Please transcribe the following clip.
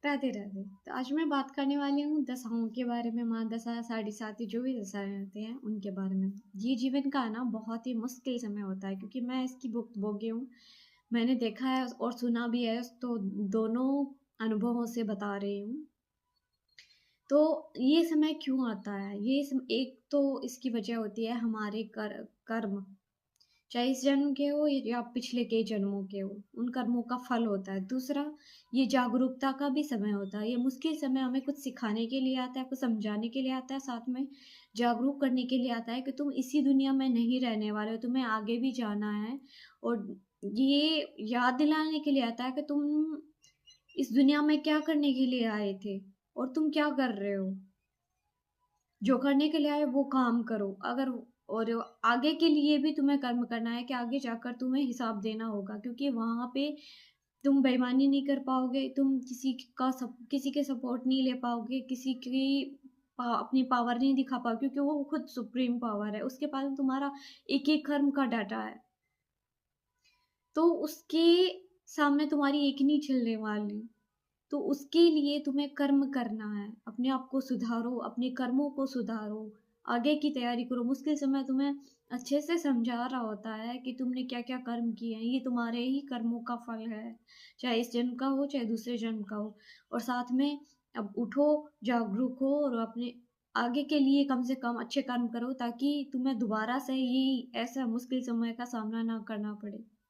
राधे राधे। तो आज मैं बात करने वाली हूँ दशाओं के बारे में, माँ दशा, साढ़े साती, जो भी दशाएँ होती हैं उनके बारे में। ये जीवन का ना बहुत ही मुश्किल समय होता है, क्योंकि मैं इसकी भुक्तभोगी हूँ। मैंने देखा है और सुना भी है, तो दोनों अनुभवों से बता रही हूँ। तो ये समय क्यों आता है? एक तो इसकी वजह होती है हमारे कर्म। चाहे इस जन्म के हो या पिछले कई जन्मों के हो, उन कर्मों का फल होता है। दूसरा, ये जागरूकता का भी समय होता है। ये मुश्किल समय हमें कुछ सिखाने के लिए आता है, कुछ समझाने के लिए आता है, साथ में जागरूक करने के लिए आता है कि तुम इसी दुनिया में नहीं रहने वाले हो, तुम्हें आगे भी जाना है। और ये याद दिलाने के लिए आता है कि तुम इस दुनिया में क्या करने के लिए आए थे और तुम क्या कर रहे हो। जो करने के लिए आए वो काम करो। अगर और आगे के लिए भी तुम्हें कर्म करना है कि आगे जाकर तुम्हें हिसाब देना होगा, क्योंकि वहाँ पे तुम बेईमानी नहीं कर पाओगे, तुम किसी के सपोर्ट नहीं ले पाओगे, किसी की अपनी पावर नहीं दिखा पाओगे, क्योंकि वो खुद सुप्रीम पावर है। उसके पास तुम्हारा एक-एक कर्म का डाटा है। तो उसके सामने तुम्हारी एक नहीं चलने वाली। तो उसके लिए तुम्हें कर्म करना है, अपने आप को सुधारो, अपने कर्मों को सुधारो, आगे की तैयारी करो। मुश्किल समय तुम्हें अच्छे से समझा रहा होता है कि तुमने क्या-क्या कर्म किए हैं, ये तुम्हारे ही कर्मों का फल है, चाहे इस जन्म का हो, चाहे दूसरे जन्म का हो। और साथ में अब उठो, जागरूक हो और अपने आगे के लिए कम से कम अच्छे कर्म करो, ताकि तुम्हें दोबारा से ये ऐसा मुश्किल समय का सामना ना करना पड़े।